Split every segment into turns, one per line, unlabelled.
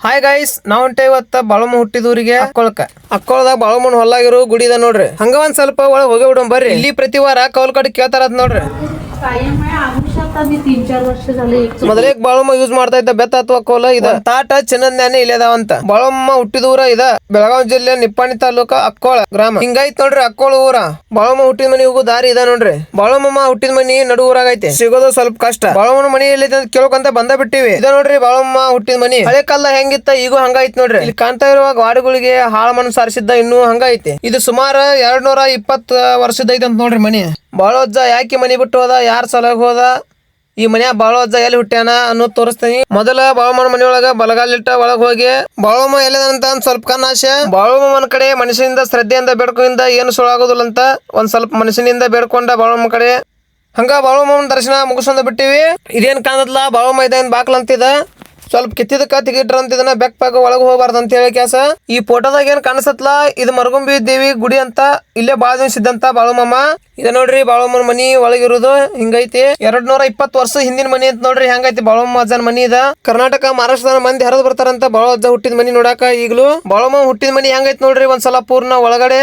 Hi guys ನಾವ್ ಹೊಂಟೆ ಇವತ್ತ ಬಾಳಮ್ಮ ಹುಟ್ಟಿದೂರಿಗೆ ಅಕ್ಕೊಳದಾಗ ಬಾಳಮ್ಮನ ಹೊಲ್ಲಾಗಿರೋ ಗುಡಿ ಇದ ನೋಡ್ರಿ. ಹಂಗ ಒಂದ್ ಸ್ವಲ್ಪ ಒಳಗ್ ಹೋಗಿ ಬಿಡೋಣ ಬರ್ರಿ. ಇಲ್ಲಿ ಪ್ರತಿ ವಾರ ಕೌಲ್ ಕಡೆ ಕೇಳ್ತಾರ ನೋಡ್ರಿ. ಮೊದಲೇ ಬಾಳಮ್ಮ ಯೂಸ್ ಮಾಡ್ತಾ ಇದ್ದ ಬೆತ್ತ ಅಥವಾ ಕೋಲ ಇದ ತಾಟ ಚಿನ್ನದಾನೆ ಇಲ್ಲದಾವಂತ. ಬಾಳಮ್ಮ ಹುಟ್ಟಿದೂರ ಇದ ಬೆಳಗಾವಿ ಜಿಲ್ಲೆ ನಿಪ್ಪಾಣಿ ತಾಲೂಕ ಅಕ್ಕೋಳ ಗ್ರಾಮ. ಹಿಂಗೈತ್ ನೋಡ್ರಿ ಅಕ್ಕೋಳ ಊರ. ಬಾಳಮ್ಮ ಹುಟ್ಟಿದ ಮನಿ ಹೋಗು ದಾರಿ ಇದ ನೋಡ್ರಿ. ಬಾಳಮ್ಮ ಹುಟ್ಟಿದ ಮನಿ ನಡು ಊರಾಗೈತೆ, ಸಿಗೋದು ಸ್ವಲ್ಪ ಕಷ್ಟ. ಬಾಳಮ್ಮನ ಮನಿ ಎಲ್ಲಿ ಕೇಳ್ಕೊಂತ ಬಂದ ಬಿಟ್ಟಿವಿ. ಇದ ನೋಡ್ರಿ ಬಾಳಮ್ಮ ಹುಟ್ಟಿದ ಮನಿ. ಹಳೆ ಕಾಲ ಹೆಂಗಿತ್ತ ಈಗೂ ಹಂಗೈತ್ ನೋಡ್ರಿ. ಇಲ್ಲಿ ಕಾಣ್ತಾ ಇರುವ ಗಾಡಿಗಳಿಗೆ ಹಾಳ ಮಣ್ಣು ಸಾರಿಸಿದ್ದ ಇನ್ನೂ ಹಂಗೈತಿ. ಇದು ಸುಮಾರು 220 ವರ್ಷದ ಐತೆ ಅಂತ ನೋಡ್ರಿ ಮನಿ. ಬಾಳೋಜ್ಜ ಯಾಕೆ ಮನಿ ಬಿಟ್ಟು ಹೋದ, ಯಾರ ಸಲಗ ಹೋದ, ಈ ಮನ್ಯಾಗ ಬಾಳೋಜ್ಜ ಎಲ್ಲಿ ಹುಟ್ಟ್ಯಾನ ಅನ್ನೋದು ತೋರಿಸ್ತೀನಿ. ಮೊದಲ ಬಾಳಮ್ಮನ ಮನಿಯೊಳಗ ಬಲಗಾಲಿಟ್ಟ ಒಳಗ್ ಹೋಗಿ ಬಾಳಮ್ಮ ಎಲ್ಲದಂತ ಒಂದ್ ಸ್ವಲ್ಪ ಕಣ್ಣಾಶೆ. ಬಾಳಮ್ಮನ ಕಡೆ ಮನುಷ್ಯನಿಂದ ಶ್ರದ್ಧೆಯಿಂದ ಬೇಡ್ಕೊಂಡಿಂದ ಏನು ಸುಳ್ಳಾಗೋದಿಲ್ಲ ಅಂತ ಒಂದ್ ಸ್ವಲ್ಪ ಮನುಷ್ಯನಿಂದ ಬೇಡ್ಕೊಂಡ ಬಾಳಮ್ಮ ಕಡೆ. ಹಂಗ ಬಾಳಮ್ಮನ ದರ್ಶನ ಮುಗಿಸ್ಕೊಂಡ ಬಿಟ್ಟಿವಿ. ಇದೇನ್ ಕಾಣದ್ಲ ಬಾಳಮ್ಮ ಇದೇನ್ ಬಾಕ್ಲ ಅಂತಿದ. ಸ್ವಲ್ಪ ಕಿತ್ತಿದಕ್ಕ ತೆಗಿಟ್ರ ಅಂತಿದನ ಬೆಕ್ ಪಾಕ ಒಳಗ ಹೋಗ್ಬಾರ್ದು ಅಂತ ಹೇಳಿ ಕ್ಯಾಸ. ಈ ಫೋಟೋದಾಗ ಏನ್ ಕಾಣಿಸತ್ಲಾ ಇದು ಮರಗುಂಬಿ ದೇವಿ ಗುಡಿ ಅಂತ. ಇಲ್ಲೇ ಬಾಳ ದಿವಸ ಇದ್ದಂತ ಬಾಳಮ್ಮ. ಇದ ನೋಡ್ರಿ ಬಾಳಮ್ಮನ ಮನಿ ಒಳಗಿರೋದು ಹಿಂಗೈತಿ. 220 ವರ್ಷ ಹಿಂದಿನ ಮನಿ ಅಂತ ನೋಡ್ರಿ ಹೆಂಗೈತಿ ಬಾಳಮ್ಮ ಅಜ್ಜನ ಮನಿ ಇದ. ಕರ್ನಾಟಕ ಮಹಾರಾಷ್ಟ್ರದ ಮಂದಿ ಹರಿದು ಬರ್ತಾರಂತ ಬಾಳ ಅಜ್ಜ ಹುಟ್ಟಿದ ಮನಿ ನೋಡಾಕ. ಈಗ್ಲೂ ಬಾಳಮ್ಮ ಹುಟ್ಟಿದ ಮನಿ ಹೆಂಗೈತಿ ನೋಡ್ರಿ ಒಂದ್ಸಲ ಪೂರ್ಣ ಒಳಗಡೆ.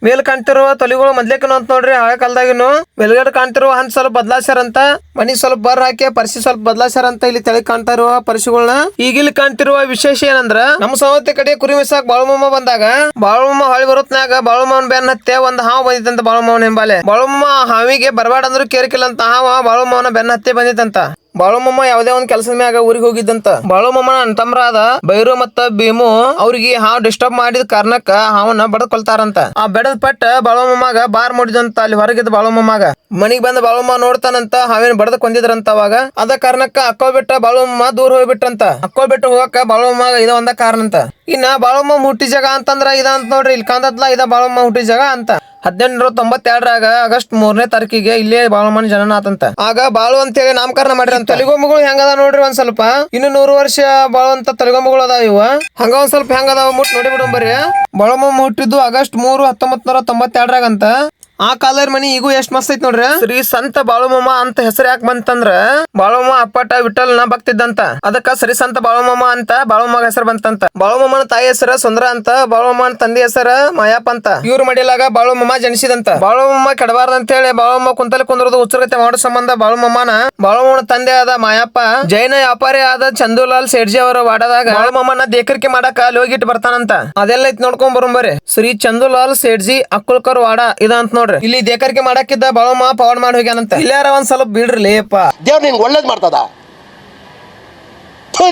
ಮೇಲ್ ಕಾಣ್ತಿರುವ ತಲೆಗಳು ಮೊದ್ಲೇಕನು ಅಂತ ನೋಡ್ರಿ ಹಳೆ ಕಾಲದಾಗಿನು. ಮೇಲ್ಗಡೆ ಕಾಣ್ತಿರುವ ಹಂತ ಸ್ವಲ್ಪ ಬದಲಾಸ್ಯಾರಂತ. ಮನಿ ಸ್ವಲ್ಪ ಬರ್ ಹಾಕಿ ಪರಿಸಿ ಸ್ವಲ್ಪ ಬದಲಾಸ್ಯಾರಂತ. ಇಲ್ಲಿ ತೆಳಗ್ ಕಾಣ್ತಾ ಇರುವ ಪರಿಸಿಗಳನ್ನ. ಈಗ ಇಲ್ಲಿ ಕಾಣ್ತಿರುವ ವಿಶೇಷ ಏನಂದ್ರ ನಮ್ಮ ಸವತಿ ಕಡೆ ಕುರಿ ಮಿಸಾಕ್ ಬಾಳಮ್ಮ ಬಂದಾಗ ಬಾಳಮ್ಮ ಹೊಳಿ ಬರುತ್ನಾಗ ಬಾಳಮ್ಮನ ಬೆನ್ನ ಹತ್ತೆ ಒಂದ್ ಹಾವು ಬಂದಿತ್ತಂತ ಬಾಳಮ್ಮನ ಹಿಂಬಾಲೆ. ಬಾಳಮ್ಮ ಹಾವಿಗೆ ಬರ್ಬಾಡ್ ಅಂದ್ರು ಕೇರ್ಕಿಲ್ಲ ಅಂತ ಹಾವ ಬಾಳಮ್ಮನ ಬೆನ್ನ ಹತ್ತೆ ಬಂದಿತ್ತಂತ. ಬಾಳಮ್ಮ ಯಾವ್ದೇ ಒಂದ್ ಕೆಲಸದ ಮ್ಯಾಗ ಊರಿಗೆ ಹೋಗಿದ್ದಂತ. ಬಾಳಮ್ಮನ ಅಂತಮ್ರ ಆದ ಬೈರು ಮತ್ತ ಭೀಮು ಅವ್ರಿಗೆ ಹಾವು ಡಿಸ್ಟರ್ಬ್ ಮಾಡಿದ ಕಾರಣಕ್ಕ ಹಾವನ್ನ ಬಡದ್ ಕೊಲ್ತಾರಂತ. ಆ ಬೆಡದ್ ಪಟ್ಟ ಬಾಳಮ್ಮಗ ಬಾರ್ ಮಾಡಿದಂತ. ಅಲ್ಲಿ ಹೊರಗಿದ್ದ ಬಾಳಮ್ಮಗ ಮನಿಗ್ ಬಂದ ಬಾಳಮ್ಮ ನೋಡ್ತಾನಂತ ಹಾವಿನ ಬಡದ್ ಕೊಂದಿದ್ರಂತ. ಅವಾಗ ಅದ ಕಾರಣಕ್ಕ ಅಕ್ಕೋಳ್ ಬಿಟ್ಟ ಬಾಳಮ್ಮ ದೂರ ಹೋಗ್ಬಿಟ್ರಂತ. ಅಕ್ಕೋಳ್ ಬಿಟ್ಟು ಹೋಗಕ್ಕ ಬಾಳಮ್ಮಗ ಇದ ಒಂದ ಕಾರಣ ಅಂತ. ಇನ್ನ ಬಾಳಮ್ಮ ಹುಟ್ಟಿ ಜಾಗ ಅಂತಂದ್ರ ಇದ ಅಂತ ನೋಡ್ರಿ. ಇಲ್ಲಿ ಕಾಂತತ್ಲ ಇದ ಬಾಳಮ್ಮ ಹುಟ್ಟಿ ಜಾಗ ಅಂತ. 1892ರಾಗ ಆಗಸ್ಟ್ 3ನೇ ತಾರೀಕಿಗೆ ಇಲ್ಲೇ ಬಾಳಮ್ಮನ ಜನನ ಆತಂತ. ಆಗ ಬಾಳು ಅಂತ ಹೇಳಿ ನಾಮಕರಣ ಮಾಡಿರಂತ. ತಲೆಗೊಂಬುಗಳು ಹೆಂಗದ ನೋಡ್ರಿ ಒಂದ್ ಸ್ವಲ್ಪ. ಇನ್ನು 100 ವರ್ಷ ಬಾಳುವಂತ ತಲೆಗೊಂಬುಗಳು ಅದಾವ ಇವ. ಹಂಗ ಒಂದ್ ಸ್ವಲ್ಪ ಹೆಂಗದಾವ ಮುಟ್ ನೋಡಿ ಬಿಡೋಣ ಬರ್ರಿ. ಬಾಳಮ್ಮ ಹುಟ್ಟಿದ್ದು ಆಗಸ್ಟ್ 3, 1992ರಾಗ ಅಂತ. ಆ ಕಾಲದ ಮನಿ ಈಗೂ ಎಷ್ಟ್ ಮಸ್ತ್ ಐತ್ ನೋಡ್ರಿ. ಶ್ರೀ ಸಂತ ಬಾಳಮ್ಮ ಅಂತ ಹೆಸರು ಯಾಕೆ ಬಂತಂದ್ರ ಬಾಳಮ್ಮ ಅಪ್ಪಟ ವಿಠಲ್ನ ಭಕ್ತಿದ್ದಂತ. ಅದಕ್ಕ ಶ್ರೀ ಸಂತ ಬಾಳಮ್ಮ ಅಂತ ಬಾಳಮ್ಮ ಹೆಸರು ಬಂತಂತ. ಬಾಳಮ್ಮನ ತಾಯಿ ಹೆಸರ ಸುಂದರ ಅಂತ. ಬಾಳಮ್ಮನ ತಂದೆ ಹೆಸರ ಮಾಯಪ್ಪ ಅಂತ. ಇವ್ರ ಮಡಿಲಾಗ ಬಾಳಮ್ಮ ಜನಿಸಿದಂತ. ಬಾಳಮ್ಮ ಕೆಡಬಾರ್ದ ಅಂತ ಹೇಳಿ ಬಾಳಮ್ಮ ಕುಂತಲೆ ಕುಂದ್ರದು ಉಚ್ಚರತೆ ಮಾಡೋ ಸಂಬಂಧ ಬಾಳಮ್ಮನ ತಂದೆ ಆದ ಮಾಯಪ್ಪ ಜೈನ ವ್ಯಾಪಾರಿ ಆದ ಚಂದುಲಾಲ್ ಸೇಡ್ಜಿ ಅವರ ವಾಡದಾಗ ಬಾಳಮ್ಮನ ದೇಕರಿಕೆ ಮಾಡಕ ಅಲ್ಲಿ ಹೋಗಿಟ್ಟು ಬರ್ತಾನಂತ. ಅದೆಲ್ಲ ಐತ್ ನೋಡ್ಕೊಂಡ್ ಬರೋಂಬರಿ. ಶ್ರೀ ಚಂದುಲಾಲ್ ಸೇಡ್ಜಿ ಅಕ್ಕುಳ್ಕರ್ ವಾಡ ಇದ ಅಂತ ನೋಡ್ರಿ. ಇಲ್ಲಿ ದೇಕರಿಕೆ ಮಾಡಕ್ಕಿದ್ದ ಬಾಳಮ್ಮ ಪವಾಡ್ ಮಾಡಿ ಹೋಗ್ಯಾನಂತ. ಇಲ್ಲಾರ ಒಂದ್ ಸ್ವಲ್ಪ ಬಿಡ್ರಲಿಪ್ಪ.
ದೇವ್ರ ನಿನ್ ಒಳ್ಳೇದ್ ಮಾಡ್ತದ.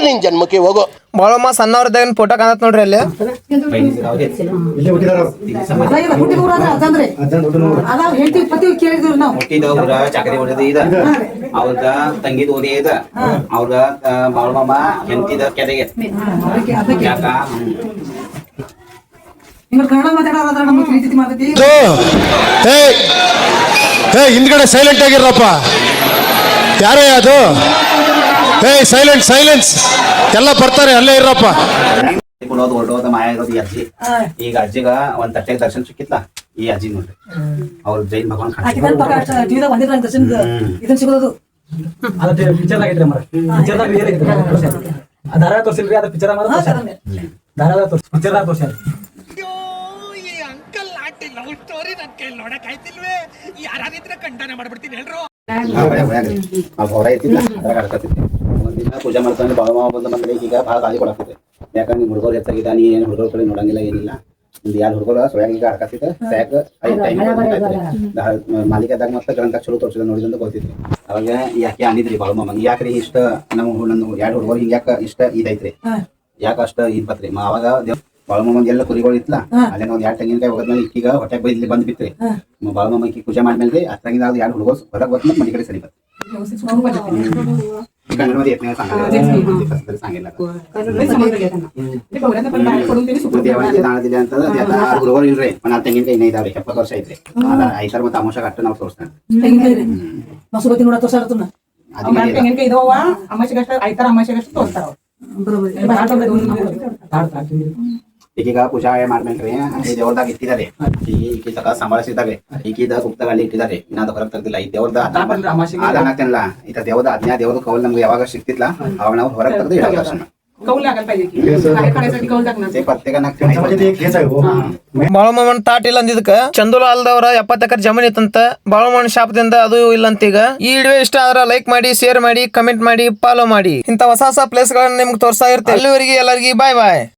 ನಿನ್ ಜನ್ಮಕ್ಕೆ ಹೋಗೋ.
ಬಾಳಮ್ಮ ಸಣ್ಣವ್ರದಾಗ ಫೋಟೋ ಕಾಣತ್ ನೋಡ್ರಿ ಅಲ್ಲಿ.
ಅವ್ರದ ತಂಗಿದ ಓದಿ ಇದ ಅವ್ರ ಬಾಳಮ್ಮ ಹೆಂಡತಿದ ಕೆರೆಗೆ ಯಾಕ
ಹಿಂದ್ಗಡೆ ಸೈಲೆಂಟ್ ಆಗಿರಪ್ಪ. ಯಾರೇ ಅದು? ಸೈಲೆನ್ಸ್ ಎಲ್ಲ ಬರ್ತಾರೆ, ಅಲ್ಲೇ ಇರಪ್ಪ.
ಹೊರಟೋದ ಮಾಯ ಇರೋದು ಈ ಅಜ್ಜಿ. ಈಗ ಅಜ್ಜಿಗ ಒಂದ್ ತಟ್ಟೆಗೆ ದರ್ಶನ ಸಿಕ್ಕಿತ್ಲ ಈ ಅಜ್ಜಿ ನೋಡ್ರಿ. ಅವ್ರ ಜೈನ್ ಭಗವಾನ್ ಹೊರ ಐತಿಲ್ಲ ಅದ್ರಾಗ ಅಡ್ಕತ್ತಿದ್ದೆ. ಒಂದಿನ ಪೂಜೆ ಮಾಡ್ತಾನೆ ಬಾಳಮ್ಮ ಬಂದ ಮಂದಿ ಈಗ ಭಾಳ ಕಾಳಜಿ ಕೊಡಾಕ್ತಿದ್ದೆ. ಯಾಕಂದ್ರೆ ನಿಮ್ ಹುಡುಗರು ಹೆಚ್ಚಾಗಿದ್ದ ನೀ ಏನ್ ಹುಡುಗರ ಕಡೆ ನೋಡಂಗಿಲ್ಲ ಏನಿಲ್ಲ. ಒಂದು 2 ಹುಡುಗರು ಸೊಯಾಗ ಈಗ ಅಡ್ಕತ್ತಿದ್ದೆ. ಸ್ಯಾಕ್ ಮಾಲಿಕದಾಗ ಮತ್ತೆ ಗಣಕ ಚಲೋ ತೋರ್ಸಿದ ನೋಡಿದಂತ ಗೊತ್ತಿದ್ರಿ. ಅವಾಗ ಯಾಕೆ ಅಂದಿದ್ರಿ ಬಾಳಮ್ಮ ಯಾಕ್ರಿ ಇಷ್ಟ ನಮ್ಮ 2 ಹುಡುಗರು ಹಿಂಗ ಯಾಕ ಇಷ್ಟ ಇದೈತ್ರಿ, ಯಾಕ ಅಷ್ಟ ಇದ್ ಬತ್ರಿ. ಅವಾಗ ಬಾಳಮ್ಮ ಎಲ್ಲ ಕುರಿಗಳು ಇತ್ಲ ಅಲ್ಲೇ ನಾವ್ 2 ತೆಂಗಿನಕಾಯಿ ಹೋಗದ್ಮೇಲೆ ಈಗೀಗ ಹೊಟ್ಟೆ ಬೈದ್ಲಿ ಬಂದ್ ಬಿತ್ರಿ. ಬಾಳಮ್ಮ ಪೂಜೆ ಮಾಡ್ಮೇಲ್ರಿ ಅದ್ರಾಗಿಂದ 2 ಹುಡುಗರು ಹೊರಗೆ ಬತ್ ಮನೆ ಕಡೆ ಸರಿ ಬತ್ सांगितलं देवाने ಅಂತ 6 ಹುಡುಗರು ಇಲ್ರಿ. ನಾನು ತೆಂಗಿನಕಾಯಿ ಇನ್ನೂ ಇದಾವ್ರಿ. 70 ವರ್ಷ ಐತ್ರಿ. ಐತಾರ ಮತ್ತೆ ಅಮಾವಾಸ್ಯೆ ಕಟ್ಟ ನಾವು ತೋರಿಸ್ತಾನೆ.
ತೆಂಗಿನಕಾಯಿ ಇದಾವ ಅಮಾವಾಸ್ಯೆಗಷ್ಟ ಐತಾರ ಅಮಾವಾಸ್ಯೆಗಷ್ಟ ತೋರಿಸ್ತಾರ.
ಈಗೀಗ ಪೂಜಾ ಮಾಡ್ಬೇಕ್ರಿ. ದೇವ್ರದಾಗ ಇಟ್ಟಿದ್ದಾರೆ. ಈಕಿ ತಕ ಸಂಭಾಳಿಸಿದ್ದಾರೆ. ಈಕಿದ ಗುಪ್ತಗ ಅಲ್ಲಿ ಇಟ್ಟಿದ್ದಾರೆ. ಇನ್ನಾದ ಹೊರಗೆ ತೆಗ್ದಿಲ್ಲ. ಈ ದೇವ್ರದ ಆದಾನ ಆಗ್ತೇನಲ್ಲ ಈತ ದೇವ್ರದ ಆಜ್ಞಾ ದೇವ್ರ ಕವಲ್ ನಮ್ಗೆ ಯಾವಾಗ ಸಿಕ್ತಿತ್ಲ ಅವಾಗ ನಾವು ಹೊರಗೆ ತೆಗ್ದು ಇಡೋ ದರ್ಶನ
कौल लागायला पाहिजे की काय करायसाठी कौल टाकणार
ते प्रत्येकानं
ಬಾಳಮ್ಮನ ತಾಟ್ ಇಲ್ಲ ಅಂದಿದ್ದಕ್ಕ ಚಂದುಲ ಅಲ್ದವ್ರ 70 ಎಕರೆ ಜಮೀನ್ ಇತ್ತಂತ ಬಾಳಮ್ಮನ ಶಾಪದಿಂದ ಅದು ಇಲ್ಲ ಅಂತ ಈಗ ಈ ವಿಡಿಯೋ ಇಷ್ಟ ಆದ್ರ ಲೈಕ್ ಮಾಡಿ ಶೇರ್ ಮಾಡಿ ಕಮೆಂಟ್ ಮಾಡಿ ಫಾಲೋ ಮಾಡಿ ಇಂತ ಹೊಸ ಹೊಸ ಪ್ಲೇಸ್ ಗಳನ್ನ ನಿಮ್ಗೆ ತೋರಿಸ್ತಾ ಇರ್ತೇವೆ ಅಲ್ಲಿವರೆಗೆ ಎಲ್ಲರಿಗೂ ಬಾಯ್ ಬಾಯ್.